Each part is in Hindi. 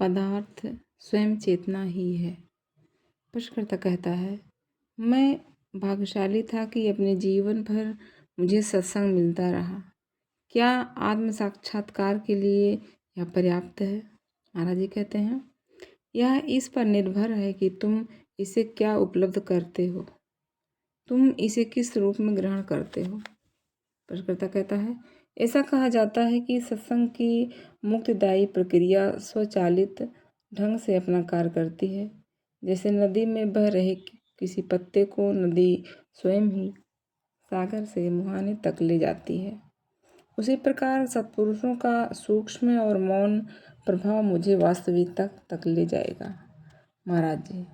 पदार्थ स्वयं चेतना ही है। प्रश्नकर्ता कहता है, मैं भाग्यशाली था कि अपने जीवन भर मुझे सत्संग मिलता रहा। क्या आत्म साक्षात्कार के लिए यह पर्याप्त है? महाराज जी कहते हैं, यह इस पर निर्भर है कि तुम इसे क्या उपलब्ध करते हो, तुम इसे किस रूप में ग्रहण करते हो। प्रश्नकर्ता कहता है, ऐसा कहा जाता है कि सत्संग की मुक्तिदायी प्रक्रिया स्वचालित ढंग से अपना कार्य करती है। जैसे नदी में बह रहे किसी पत्ते को नदी स्वयं ही सागर से मुहाने तक ले जाती है, उसी प्रकार सत्पुरुषों का सूक्ष्म और मौन प्रभाव मुझे वास्तविकता तक ले जाएगा। महाराज जी,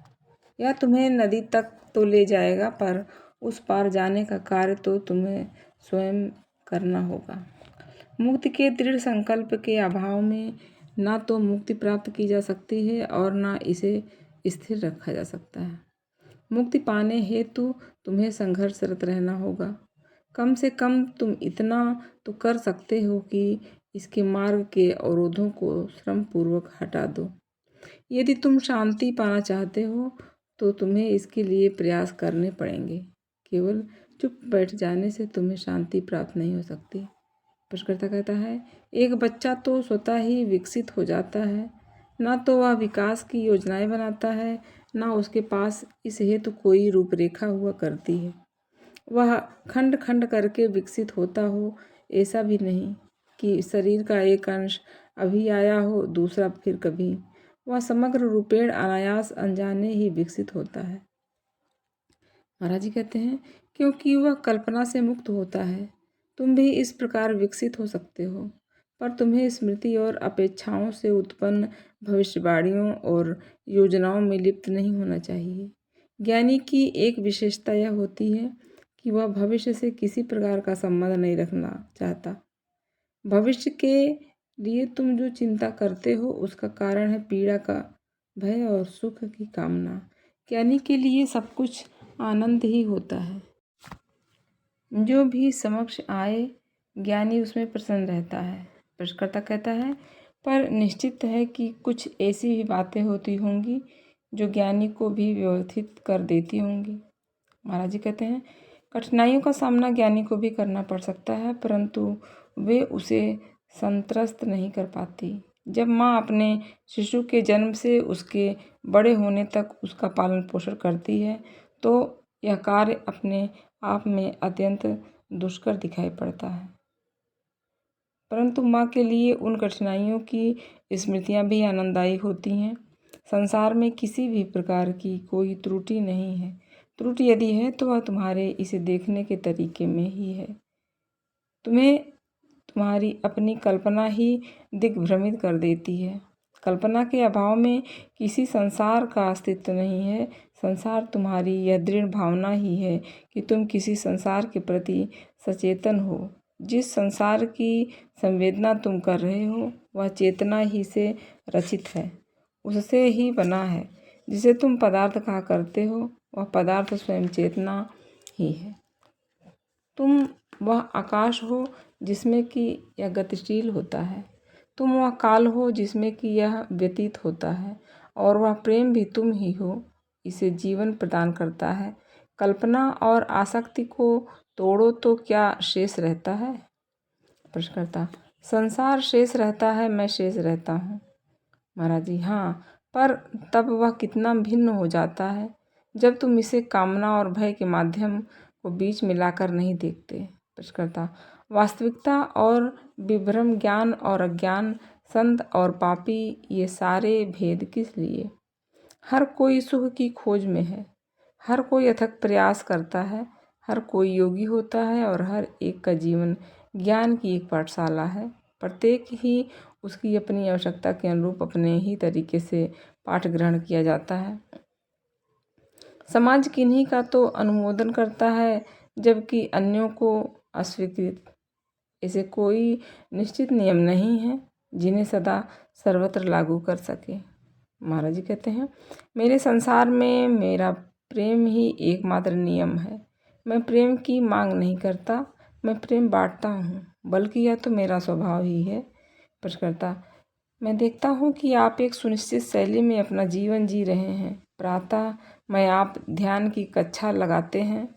यह तुम्हें नदी तक तो ले जाएगा, पर उस पार जाने का कार्य तो तुम्हें स्वयं करना होगा। मुक्ति के दृढ़ संकल्प के अभाव में ना तो मुक्ति प्राप्त की जा सकती है और ना इसे स्थिर रखा जा सकता है। मुक्ति पाने हेतु तुम्हें संघर्षरत रहना होगा। कम से कम तुम इतना तो कर सकते हो कि इसके मार्ग के अवरोधों को श्रमपूर्वक हटा दो। यदि तुम शांति पाना चाहते हो तो तुम्हें इसके लिए प्रयास करने पड़ेंगे। केवल चुप बैठ जाने से तुम्हें शांति प्राप्त नहीं हो सकती। प्रश्नकर्ता कहता है, एक बच्चा तो स्वतः ही विकसित हो जाता है, ना तो वह विकास की योजनाएं बनाता है, ना उसके पास इस हेतु कोई रूपरेखा हुआ करती है। वह खंड खंड करके विकसित होता हो, ऐसा भी नहीं कि शरीर का एक अंश अभी आया हो, दूसरा फिर कभी। वह समग्र रूपेण अनायास अनजाने ही विकसित होता है। महाराज जी कहते हैं, क्योंकि वह कल्पना से मुक्त होता है। तुम भी इस प्रकार विकसित हो सकते हो, पर तुम्हें स्मृति और अपेक्षाओं से उत्पन्न भविष्यवाणियों और योजनाओं में लिप्त नहीं होना चाहिए। ज्ञानी की एक विशेषता यह होती है कि वह भविष्य से किसी प्रकार का संबंध नहीं रखना चाहता। भविष्य के लिए तुम जो चिंता करते हो उसका कारण है पीड़ा का भय और सुख की कामना। ज्ञानी के लिए सब कुछ आनंद ही होता है। जो भी समक्ष आए ज्ञानी उसमें प्रसन्न रहता है। प्रश्नकर्ता कहता है, पर निश्चित है कि कुछ ऐसी भी बातें होती होंगी जो ज्ञानी को भी व्यथित कर देती होंगी। महाराज जी कहते हैं, कठिनाइयों का सामना ज्ञानी को भी करना पड़ सकता है, परंतु वे उसे संत्रस्त नहीं कर पाती। जब माँ अपने शिशु के जन्म से उसके बड़े होने तक उसका पालन पोषण करती है तो यह कार्य अपने आप में अत्यंत दुष्कर दिखाई पड़ता है, परंतु माँ के लिए उन कठिनाइयों की स्मृतियाँ भी आनंददायी होती हैं। संसार में किसी भी प्रकार की कोई त्रुटि नहीं है। त्रुटि यदि है तो वह तुम्हारे इसे देखने के तरीके में ही है। तुम्हें तुम्हारी अपनी कल्पना ही दिग्भ्रमित कर देती है। कल्पना के अभाव में किसी संसार का अस्तित्व नहीं है। संसार तुम्हारी यह दृढ़ भावना ही है कि तुम किसी संसार के प्रति सचेतन हो। जिस संसार की संवेदना तुम कर रहे हो वह चेतना ही से रचित है, उससे ही बना है। जिसे तुम पदार्थ कहा करते हो वह पदार्थ स्वयं चेतना ही है। तुम वह आकाश हो जिसमें कि यह गतिशील होता है, तुम वह काल हो जिसमें कि यह व्यतीत होता है, और वह प्रेम भी तुम ही हो, इसे जीवन प्रदान करता है। कल्पना और आसक्ति को तोड़ो तो क्या शेष रहता है? प्रश्नकर्ता, संसार शेष रहता है, मैं शेष रहता हूँ। महाराज जी, हाँ, पर तब वह कितना भिन्न हो जाता है जब तुम इसे कामना और भय के माध्यम को बीच मिलाकर नहीं देखते। प्रश्नकर्ता, वास्तविकता और विभ्रम, ज्ञान और अज्ञान, संत और पापी, ये सारे भेद किस लिए? हर कोई सुख की खोज में है, हर कोई अथक प्रयास करता है, हर कोई योगी होता है और हर एक का जीवन ज्ञान की एक पाठशाला है। प्रत्येक ही उसकी अपनी आवश्यकता के अनुरूप अपने ही तरीके से पाठ ग्रहण किया जाता है। समाज किन्हीं का तो अनुमोदन करता है जबकि अन्यों को अस्वीकृत। ऐसे कोई निश्चित नियम नहीं है जिन्हें सदा सर्वत्र लागू कर सके। महाराज जी कहते हैं, मेरे संसार में मेरा प्रेम ही एकमात्र नियम है। मैं प्रेम की मांग नहीं करता, मैं प्रेम बांटता हूँ, बल्कि यह तो मेरा स्वभाव ही है। प्रश्नकर्ता, मैं देखता हूँ कि आप एक सुनिश्चित शैली में अपना जीवन जी रहे हैं। प्रातः मैं आप ध्यान की कक्षा लगाते हैं,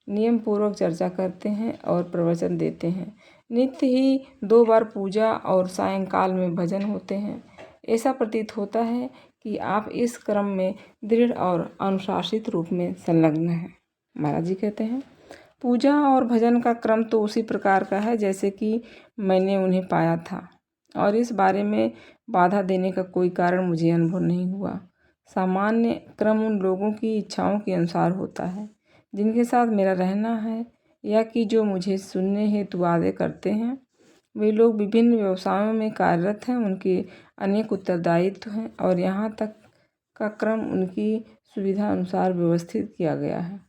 नियम पूर्वक चर्चा करते हैं और प्रवचन देते हैं। नित्य ही 2 बार पूजा और सायंकाल में भजन होते हैं। ऐसा प्रतीत होता है कि आप इस क्रम में दृढ़ और अनुशासित रूप में संलग्न हैं। महाराज जी कहते हैं, पूजा और भजन का क्रम तो उसी प्रकार का है जैसे कि मैंने उन्हें पाया था, और इस बारे में बाधा देने का कोई कारण मुझे अनुभव नहीं हुआ। सामान्य क्रम उन लोगों की इच्छाओं के अनुसार होता है जिनके साथ मेरा रहना है, या कि जो मुझे सुनने हेतु वादे करते हैं। वे लोग विभिन्न व्यवसायों में कार्यरत हैं, उनके अनेक उत्तरदायित्व हैं और यहाँ तक का क्रम उनकी सुविधा अनुसार व्यवस्थित किया गया है।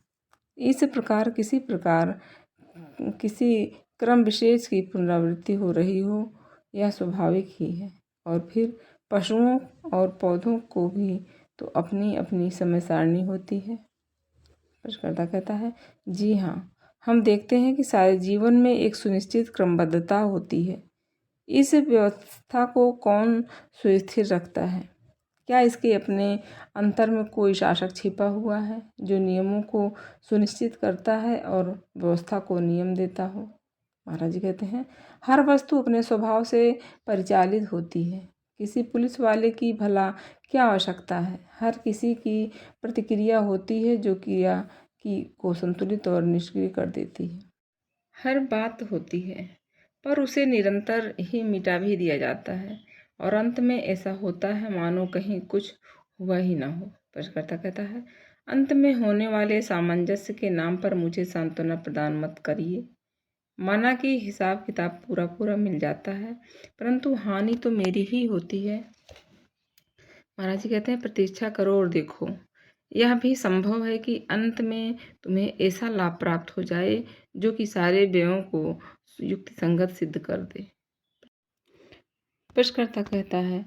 इस प्रकार किसी क्रम विशेष की पुनरावृत्ति हो रही हो, यह स्वाभाविक ही है। और फिर पशुओं और पौधों को भी तो अपनी अपनी समय सारणी होती है। प्रश्नकर्ता कहता है, जी हाँ, हम देखते हैं कि सारे जीवन में एक सुनिश्चित क्रमबद्धता होती है। इस व्यवस्था को कौन सुस्थिर रखता है? क्या इसके अपने अंतर में कोई शासक छिपा हुआ है जो नियमों को सुनिश्चित करता है और व्यवस्था को नियम देता हो? महाराज जी कहते हैं, हर वस्तु अपने स्वभाव से परिचालित होती है। किसी पुलिस वाले की भला क्या आवश्यकता है? हर किसी की प्रतिक्रिया होती है जो क्रिया को संतुलित और निष्क्रिय कर देती है। हर बात होती है, पर उसे निरंतर ही मिटा भी दिया जाता है और अंत में ऐसा होता है मानो कहीं कुछ हुआ ही ना हो। प्रश्नकर्ता कहता है, अंत में होने वाले सामंजस्य के नाम पर मुझे सांत्वना प्रदान मत करिए। माना कि हिसाब किताब पूरा पूरा मिल जाता है, परंतु हानि तो मेरी ही होती है। महाराज जी कहते हैं, प्रतीक्षा करो और देखो। यह भी संभव है कि अंत में तुम्हें ऐसा लाभ प्राप्त हो जाए जो कि सारे व्ययों को युक्तिसंगत सिद्ध कर दे। प्रश्नकर्ता कहता है,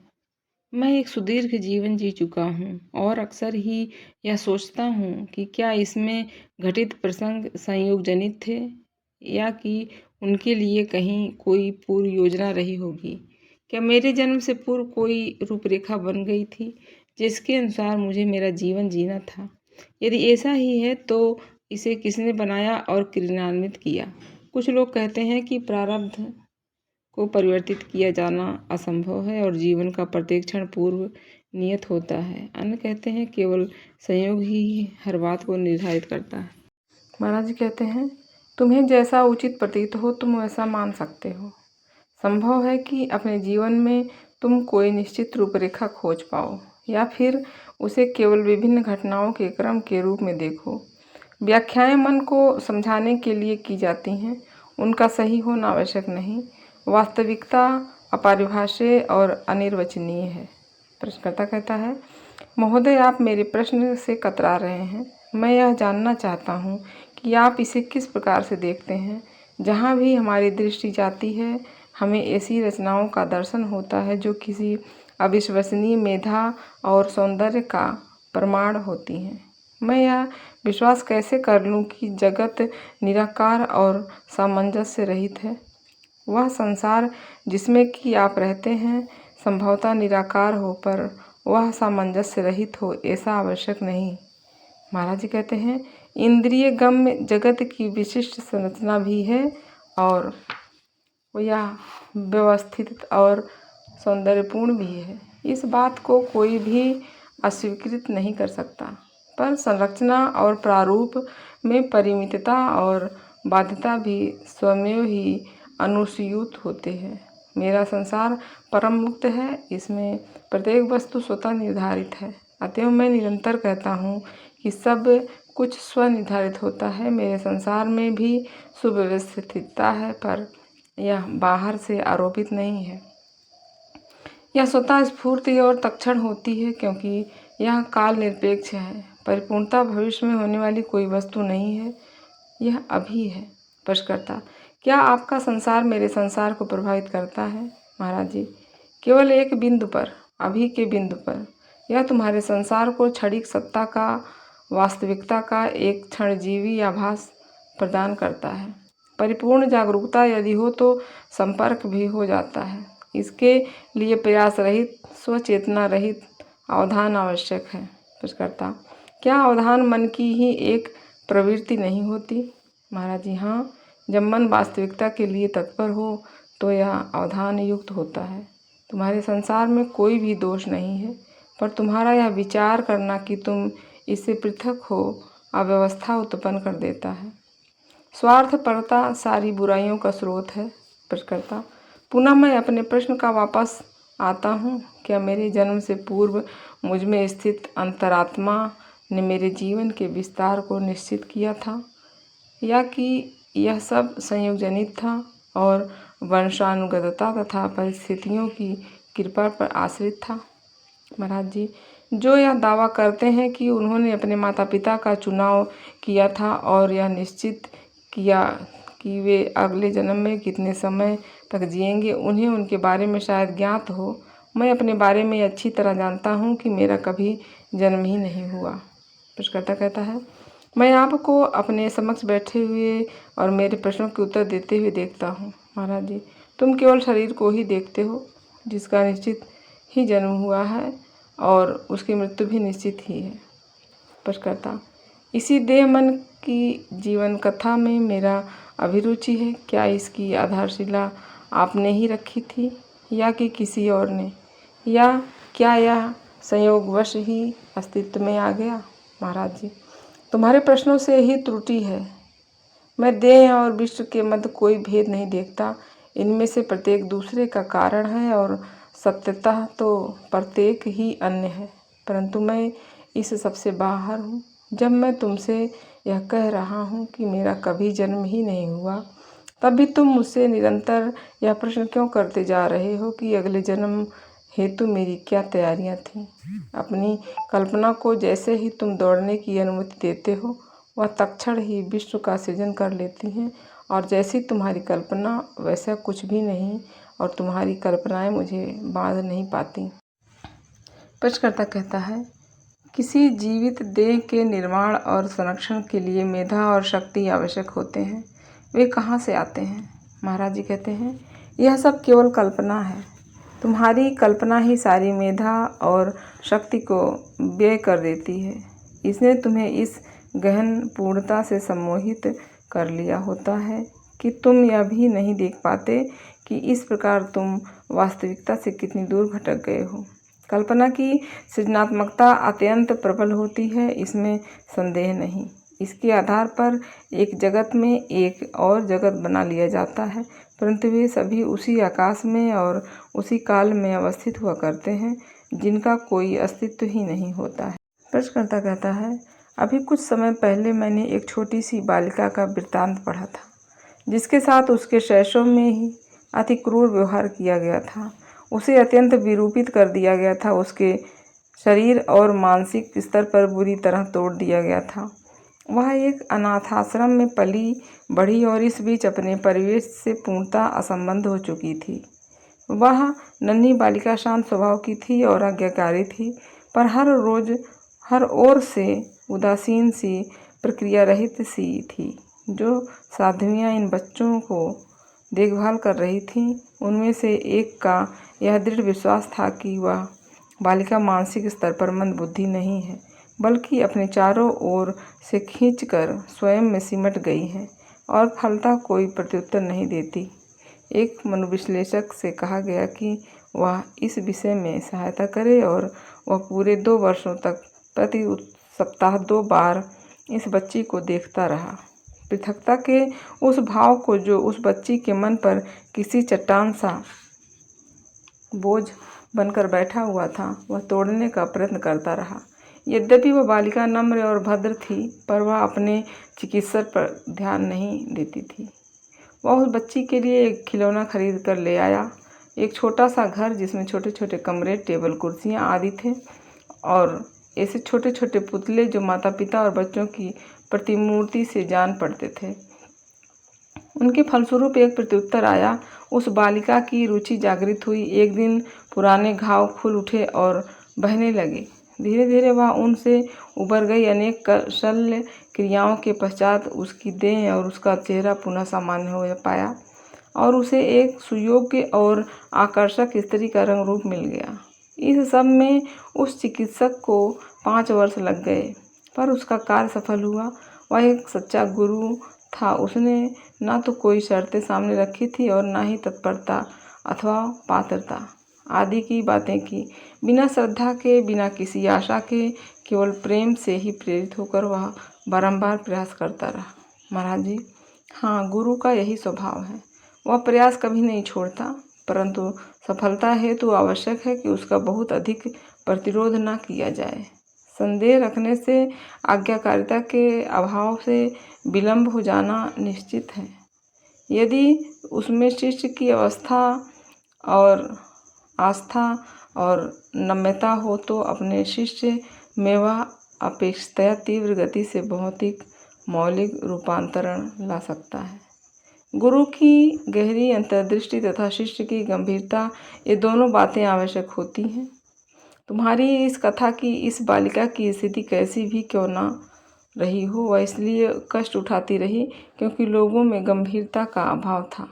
मैं एक सुदीर्घ जीवन जी चुका हूँ और अक्सर ही यह सोचता हूँ कि क्या इसमें घटित प्रसंग संयोग जनित थे या कि उनके लिए कहीं कोई पूर्व योजना रही होगी। क्या मेरे जन्म से पूर्व कोई रूपरेखा बन गई थी जिसके अनुसार मुझे मेरा जीवन जीना था? यदि ऐसा ही है तो इसे किसने बनाया और क्रियान्वित किया? कुछ लोग कहते हैं कि प्रारब्ध को परिवर्तित किया जाना असंभव है और जीवन का प्रत्येक क्षण पूर्व नियत होता है। अन्य कहते हैं केवल संयोग ही हर बात को निर्धारित करता है। महाराज जी कहते हैं, तुम्हें जैसा उचित प्रतीत हो तुम वैसा मान सकते हो। संभव है कि अपने जीवन में तुम कोई निश्चित रूपरेखा खोज पाओ या फिर उसे केवल विभिन्न घटनाओं के क्रम के रूप में देखो। व्याख्याएं मन को समझाने के लिए की जाती हैं, उनका सही होना आवश्यक नहीं। वास्तविकता अपरिभाष्य और अनिर्वचनीय है। प्रश्नकर्ता कहता है, महोदय, आप मेरे प्रश्न से कतरा रहे हैं। मैं यह जानना चाहता हूँ कि आप इसे किस प्रकार से देखते हैं। जहाँ भी हमारी दृष्टि जाती है हमें ऐसी रचनाओं का दर्शन होता है जो किसी अविश्वसनीय मेधा और सौंदर्य का प्रमाण होती हैं। मैं यह विश्वास कैसे कर लूँ कि जगत निराकार और सामंजस्य रहित है? वह संसार जिसमें कि आप रहते हैं संभवतः निराकार हो, पर वह सामंजस्य रहित हो ऐसा आवश्यक नहीं। महाराज जी कहते हैं, इंद्रिय गम्य जगत की विशिष्ट संरचना भी है और यह व्यवस्थित और सौंदर्यपूर्ण भी है। इस बात को कोई भी अस्वीकृत नहीं कर सकता, पर संरचना और प्रारूप में परिमितता और बाध्यता भी स्वयं ही अनुस्यूत होते हैं। मेरा संसार परम मुक्त है, इसमें प्रत्येक वस्तु स्वतः निर्धारित है। अतएव मैं निरंतर कहता हूँ कि सब कुछ स्वनिर्धारित होता है। मेरे संसार में भी सुव्यवस्थितता है, पर यह बाहर से आरोपित नहीं है। यह स्वतः स्फूर्त और तत्क्षण होती है क्योंकि यह काल निरपेक्ष है। परिपूर्णता भविष्य में होने वाली कोई वस्तु नहीं है, यह अभी है। प्रश्नकर्ता, क्या आपका संसार मेरे संसार को प्रभावित करता है? महाराज जी, केवल एक बिंदु पर, अभी के बिंदु पर। यह तुम्हारे संसार को क्षणिक सत्ता का, वास्तविकता का एक क्षणजीवी आभास प्रदान करता है। परिपूर्ण जागरूकता यदि हो तो संपर्क भी हो जाता है। इसके लिए प्रयास रहित, स्वचेतना रहित अवधान आवश्यक है। प्रश्नकर्ता, क्या अवधान मन की ही एक प्रवृत्ति नहीं होती? महाराज जी, हाँ, जब मन वास्तविकता के लिए तत्पर हो तो यह अवधान युक्त होता है। तुम्हारे संसार में कोई भी दोष नहीं है, पर तुम्हारा यह विचार करना कि तुम इससे पृथक हो अव्यवस्था उत्पन्न कर देता है। स्वार्थपरता सारी बुराइयों का स्रोत है। प्रश्नकर्ता, पुनः मैं अपने प्रश्न का वापस आता हूँ। क्या मेरे जन्म से पूर्व मुझ में स्थित अंतरात्मा ने मेरे जीवन के विस्तार को निश्चित किया था, या कि यह सब संयोगजनित था और वंशानुगतता तथा परिस्थितियों की कृपा पर आश्रित था? महाराज जी, जो यह दावा करते हैं कि उन्होंने अपने माता पिता का चुनाव किया था और यह निश्चित किया कि वे अगले जन्म में कितने समय तक जिएंगे, उन्हें उनके बारे में शायद ज्ञात हो। मैं अपने बारे में अच्छी तरह जानता हूँ कि मेरा कभी जन्म ही नहीं हुआ। प्रश्नकर्ता कहता है, मैं आपको अपने समक्ष बैठे हुए और मेरे प्रश्नों के उत्तर देते हुए देखता हूँ। महाराज जी, तुम केवल शरीर को ही देखते हो, जिसका निश्चित ही जन्म हुआ है और उसकी मृत्यु भी निश्चित ही है। प्रश्नकर्ता, इसी देह मन की जीवन कथा में मेरा अभिरुचि है। क्या इसकी आधारशिला आपने ही रखी थी या कि किसी और ने, या क्या यह संयोगवश ही अस्तित्व में आ गया? महाराज जी, तुम्हारे प्रश्नों से ही त्रुटि है। मैं देह और विश्व के मध्य कोई भेद नहीं देखता। इनमें से प्रत्येक दूसरे का कारण है और सत्यतः तो प्रत्येक ही अन्य है, परंतु मैं इस सबसे बाहर हूँ। जब मैं तुमसे यह कह रहा हूँ कि मेरा कभी जन्म ही नहीं हुआ, तब भी तुम मुझसे निरंतर यह प्रश्न क्यों करते जा रहे हो कि अगले जन्म हेतु मेरी क्या तैयारियां थीं? अपनी कल्पना को जैसे ही तुम दौड़ने की अनुमति देते हो, वह तत्क्षण ही विश्व का सृजन कर लेती हैं, और जैसी तुम्हारी कल्पना वैसा कुछ भी नहीं, और तुम्हारी कल्पनाएं मुझे बांध नहीं पाती। प्रश्नकर्ता कहता है, किसी जीवित देह के निर्माण और संरक्षण के लिए मेधा और शक्ति आवश्यक होते हैं, वे कहाँ से आते हैं? महाराज जी कहते हैं, यह सब केवल कल्पना है। तुम्हारी कल्पना ही सारी मेधा और शक्ति को व्यय कर देती है। इसने तुम्हें इस गहन पूर्णता से सम्मोहित कर लिया होता है कि तुम यह भी नहीं देख पाते कि इस प्रकार तुम वास्तविकता से कितनी दूर भटक गए हो। कल्पना की सृजनात्मकता अत्यंत प्रबल होती है, इसमें संदेह नहीं। इसके आधार पर एक जगत में एक और जगत बना लिया जाता है, परंतु वे सभी उसी आकाश में और उसी काल में अवस्थित हुआ करते हैं, जिनका कोई अस्तित्व ही नहीं होता है। प्रश्नकर्ता कहता है, अभी कुछ समय पहले मैंने एक छोटी सी बालिका का वृत्तांत पढ़ा था, जिसके साथ उसके शैशव में ही अति क्रूर व्यवहार किया गया था। उसे अत्यंत विरूपित कर दिया गया था। उसके शरीर और मानसिक स्तर पर बुरी तरह तोड़ दिया गया था। वह एक अनाथाश्रम में पली बढ़ी और इस बीच अपने परिवेश से पूर्णतः असंबद्ध हो चुकी थी। वह नन्ही बालिका शांत स्वभाव की थी और आज्ञाकारी थी, पर हर रोज हर ओर से उदासीन सी, प्रक्रिया रहित सी थी। जो साध्वियाँ इन बच्चों को देखभाल कर रही थीं, उनमें से एक का यह दृढ़ विश्वास था कि वह बालिका मानसिक स्तर पर मंदबुद्धि नहीं है, बल्कि अपने चारों ओर से खींचकर स्वयं में सिमट गई है और फलतः कोई प्रत्युत्तर नहीं देती। एक मनोविश्लेषक से कहा गया कि वह इस विषय में सहायता करे, और वह पूरे 2 वर्षों तक प्रति सप्ताह 2 बार इस बच्ची को देखता रहा। पृथकता के उस भाव को जो उस बच्ची के मन पर किसी चट्टान सा बोझ बनकर बैठा हुआ था, वह तोड़ने का प्रयत्न करता रहा। यद्यपि वह बालिका नम्र और भद्र थी, पर वह अपने चिकित्सक पर ध्यान नहीं देती थी। वह उस बच्ची के लिए एक खिलौना खरीद कर ले आया, एक छोटा सा घर जिसमें छोटे छोटे कमरे, टेबल, कुर्सियाँ आदि थे, और ऐसे छोटे छोटे पुतले जो माता पिता और बच्चों की प्रतिमूर्ति से जान पड़ते थे। उनके फलस्वरूप एक प्रत्युत्तर आया। उस बालिका की रुचि जागृत हुई। एक दिन पुराने घाव खुल उठे और बहने लगे। धीरे धीरे वह उनसे उबर गई। अनेक शल्य क्रियाओं के पश्चात उसकी देह और उसका चेहरा पुनः सामान्य हो पाया। और उसे एक सुयोग्य और आकर्षक स्त्री का रंग रूप मिल गया। इस सब में उस चिकित्सक को 5 वर्ष लग गए, पर उसका कार्य सफल हुआ। वह एक सच्चा गुरु था। उसने न तो कोई शर्तें सामने रखी थी और न ही तत्परता अथवा पात्रता आदि की बातें की। बिना श्रद्धा के, बिना किसी आशा के, केवल प्रेम से ही प्रेरित होकर वह बारंबार प्रयास करता रहा। महाराज जी, हाँ, गुरु का यही स्वभाव है। वह प्रयास कभी नहीं छोड़ता, परंतु सफलता हेतु आवश्यक है कि उसका बहुत अधिक प्रतिरोध न किया जाए। संदेह रखने से, आज्ञाकारिता के अभाव से विलंब हो जाना निश्चित है। यदि उसमें शिष्य की अवस्था और आस्था और नम्रता हो तो अपने शिष्य में वह अपेक्षाकृत तीव्र गति से भौतिक मौलिक रूपांतरण ला सकता है। गुरु की गहरी अंतर्दृष्टि तथा शिष्य की गंभीरता, ये दोनों बातें आवश्यक होती हैं। तुम्हारी इस कथा की इस बालिका की स्थिति कैसी भी क्यों न रही हो, वह इसलिए कष्ट उठाती रही क्योंकि लोगों में गंभीरता का अभाव था।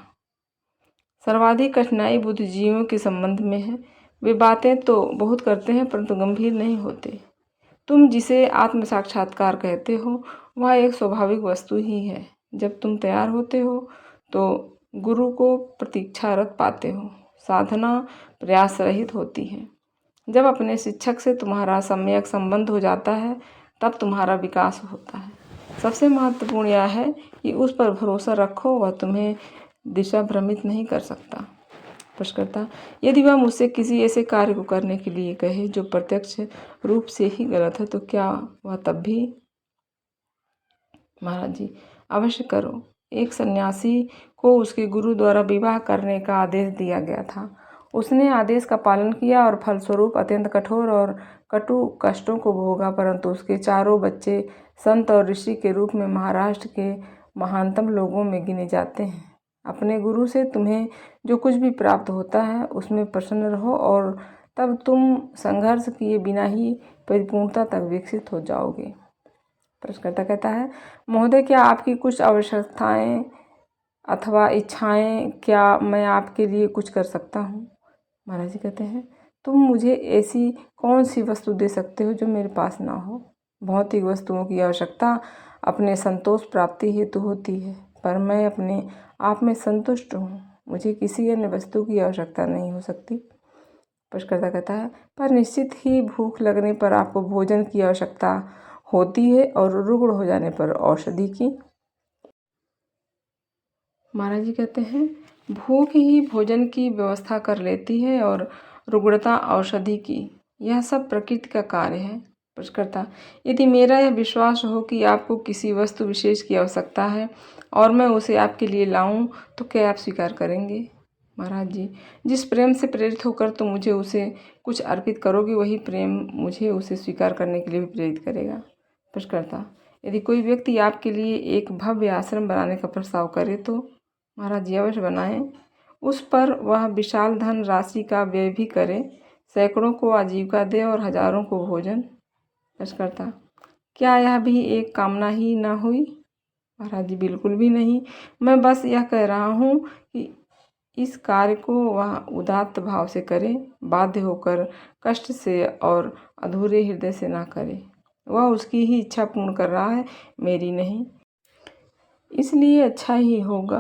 सर्वाधिक कठिनाई बुद्धिजीवियों के संबंध में है। वे बातें तो बहुत करते हैं परंतु गंभीर नहीं होते। तुम जिसे आत्म साक्षात्कार कहते हो, वह एक स्वाभाविक वस्तु ही है। जब तुम तैयार होते हो तो गुरु को प्रतीक्षारत पाते हो। साधना प्रयास रहित होती है। जब अपने शिक्षक से तुम्हारा सम्यक संबंध हो जाता है, तब तुम्हारा विकास होता है। सबसे महत्वपूर्ण यह है कि उस पर भरोसा रखो, वह तुम्हें दिशा भ्रमित नहीं कर सकता। प्रश्नकर्ता, यदि वह मुझसे किसी ऐसे कार्य को करने के लिए कहे जो प्रत्यक्ष रूप से ही गलत है, तो क्या वह तब भी? महाराज जी, अवश्य करो। एक सन्यासी को उसके गुरु द्वारा विवाह करने का आदेश दिया गया था। उसने आदेश का पालन किया और फलस्वरूप अत्यंत कठोर और कटु कष्टों को भोगा, परंतु उसके 4 बच्चे संत और ऋषि के रूप में महाराष्ट्र के महानतम लोगों में गिने जाते हैं। अपने गुरु से तुम्हें जो कुछ भी प्राप्त होता है उसमें प्रसन्न रहो और तब तुम संघर्ष किए बिना ही परिपूर्णता तक विकसित हो जाओगे। प्रश्नकर्ता कहता है, महोदय, क्या आपकी कुछ आवश्यकताएं अथवा इच्छाएं, क्या मैं आपके लिए कुछ कर सकता हूँ? महाराज जी कहते हैं, तुम मुझे ऐसी कौन सी वस्तु दे सकते हो जो मेरे पास ना हो? भौतिक वस्तुओं की आवश्यकता अपने संतोष प्राप्ति हेतु होती है, पर मैं अपने आप में संतुष्ट हूँ। मुझे किसी अन्य वस्तु की आवश्यकता नहीं हो सकती। प्रश्नकर्ता कहता है, पर निश्चित ही भूख लगने पर आपको भोजन की आवश्यकता होती है और रुग्ण हो जाने पर औषधि की। महाराज जी कहते हैं, भूख ही भोजन की व्यवस्था कर लेती है और रुग्णता औषधि की। यह सब प्रकृति का कार्य है। प्रश्नकर्ता, यदि मेरा यह विश्वास हो कि आपको किसी वस्तु विशेष की आवश्यकता है और मैं उसे आपके लिए लाऊं, तो क्या आप स्वीकार करेंगे? महाराज जी, जिस प्रेम से प्रेरित होकर तुम मुझे उसे कुछ अर्पित करोगे, वही प्रेम मुझे उसे स्वीकार करने के लिए भी प्रेरित करेगा। प्रश्नकर्ता, यदि कोई व्यक्ति आपके लिए एक भव्य आश्रम बनाने का प्रस्ताव करे तो? महाराज जी, अवश्य बनाएं। उस पर वह विशाल धन राशि का व्यय भी करे, सैकड़ों को आजीविका दे और हजारों को भोजन। प्रश्नकर्ता, क्या यह भी एक कामना ही न हुई? महाराज जी, बिल्कुल भी नहीं। मैं बस यह कह रहा हूँ कि इस कार्य को वह उदात्त भाव से करे, बाध्य होकर, कष्ट से और अधूरे हृदय से ना करे। वह उसकी ही इच्छा पूर्ण कर रहा है, मेरी नहीं। इसलिए अच्छा ही होगा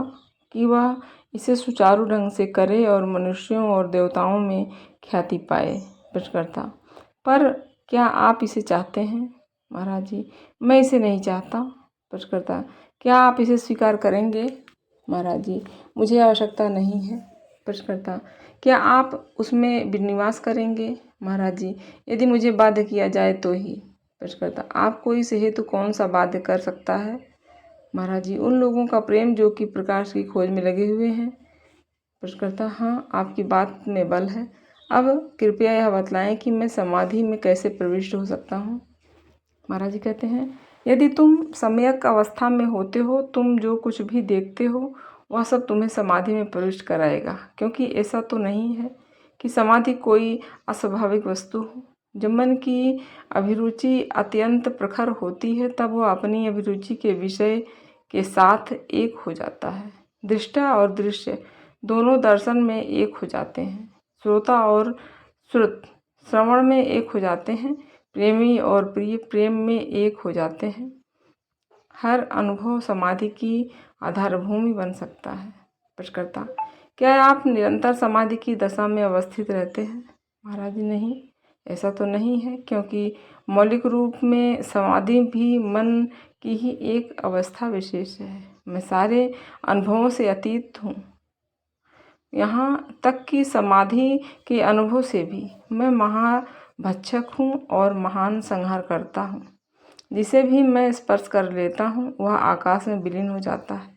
कि वह इसे सुचारू ढंग से करे और मनुष्यों और देवताओं में ख्याति पाए। प्रश्नकर्ता, पर क्या आप इसे चाहते हैं? महाराज जी, मैं इसे नहीं चाहता। प्रश्नकर्ता, क्या आप इसे स्वीकार करेंगे? महाराज जी, मुझे आवश्यकता नहीं है। प्रश्नकर्ता, क्या आप उसमें निवास करेंगे? महाराज जी, यदि मुझे बाध्य किया जाए तो ही। प्रश्नकर्ता, आपको इस हेतु कौन सा बाध्य कर सकता है? महाराज जी, उन लोगों का प्रेम जो कि प्रकाश की खोज में लगे हुए हैं। प्रश्नकर्ता, हाँ, आपकी बात में बल है। अब कृपया यह बतलाएं कि मैं समाधि में कैसे प्रविष्ट हो सकता हूँ? महाराज जी कहते हैं, यदि तुम सम्यक अवस्था में होते हो, तुम जो कुछ भी देखते हो वह सब तुम्हें समाधि में प्रविष्ट कराएगा, क्योंकि ऐसा तो नहीं है कि समाधि कोई अस्वाभाविक वस्तु हो। जब मन की अभिरुचि अत्यंत प्रखर होती है, तब वह अपनी अभिरुचि के विषय के साथ एक हो जाता है। दृष्टा और दृश्य दोनों दर्शन में एक हो जाते हैं। श्रोता और श्रुत श्रवण में एक हो जाते हैं। प्रेमी और प्रिय प्रेम में एक हो जाते हैं। हर अनुभव समाधि की आधारभूमि बन सकता है। प्रश्नकर्ता, क्या आप निरंतर समाधि की दशा में अवस्थित रहते हैं? महाराज जी, नहीं, ऐसा तो नहीं है, क्योंकि मौलिक रूप में समाधि भी मन की ही एक अवस्था विशेष है। मैं सारे अनुभवों से अतीत हूँ, यहाँ तक कि समाधि के अनुभव से भी। मैं महाभक्षक हूँ और महान संहार करता हूँ। जिसे भी मैं स्पर्श कर लेता हूँ वह आकाश में विलीन हो जाता है।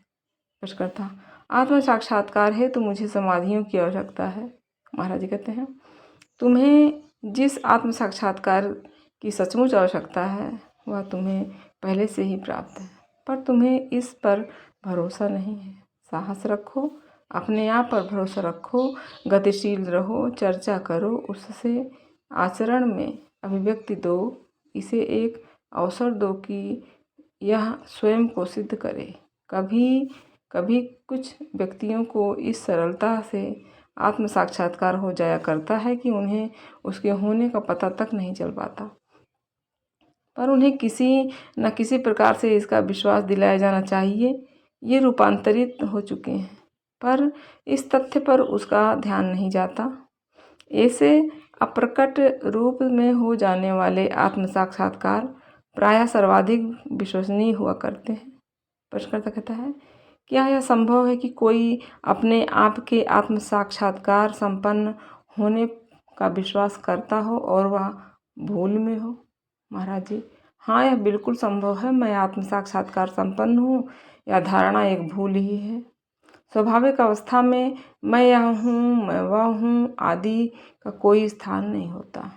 प्रश्नकर्ता, आत्म साक्षात्कार है तो मुझे समाधियों की आवश्यकता है। महाराज जी कहते हैं, तुम्हें जिस आत्म साक्षात्कार की सचमुच आवश्यकता है वह तुम्हें पहले से ही प्राप्त है, पर तुम्हें इस पर भरोसा नहीं है। साहस रखो, अपने आप पर भरोसा रखो, गतिशील रहो, चर्चा करो, उससे आचरण में अभिव्यक्ति दो, इसे एक अवसर दो कि यह स्वयं को सिद्ध करे। कभी कभी कुछ व्यक्तियों को इस सरलता से आत्म साक्षात्कार हो जाया करता है कि उन्हें उसके होने का पता तक नहीं चल पाता, पर उन्हें किसी न किसी प्रकार से इसका विश्वास दिलाया जाना चाहिए। ये रूपांतरित हो चुके हैं, पर इस तथ्य पर उसका ध्यान नहीं जाता। ऐसे अप्रकट रूप में हो जाने वाले आत्म साक्षात्कार प्रायः सर्वाधिक विश्वसनीय हुआ करते हैं। प्रश्नकर्ता कहता है, क्या यह संभव है कि कोई अपने आप के आत्म साक्षात्कार संपन्न होने का विश्वास करता हो और वह भूल में हो? महाराज जी, हाँ, यह बिल्कुल संभव है। मैं आत्म साक्षात्कार संपन्न हूँ, यह धारणा एक भूल ही है। स्वाभाविक अवस्था में मैं यह हूँ, मैं वह हूँ आदि का कोई स्थान नहीं होता।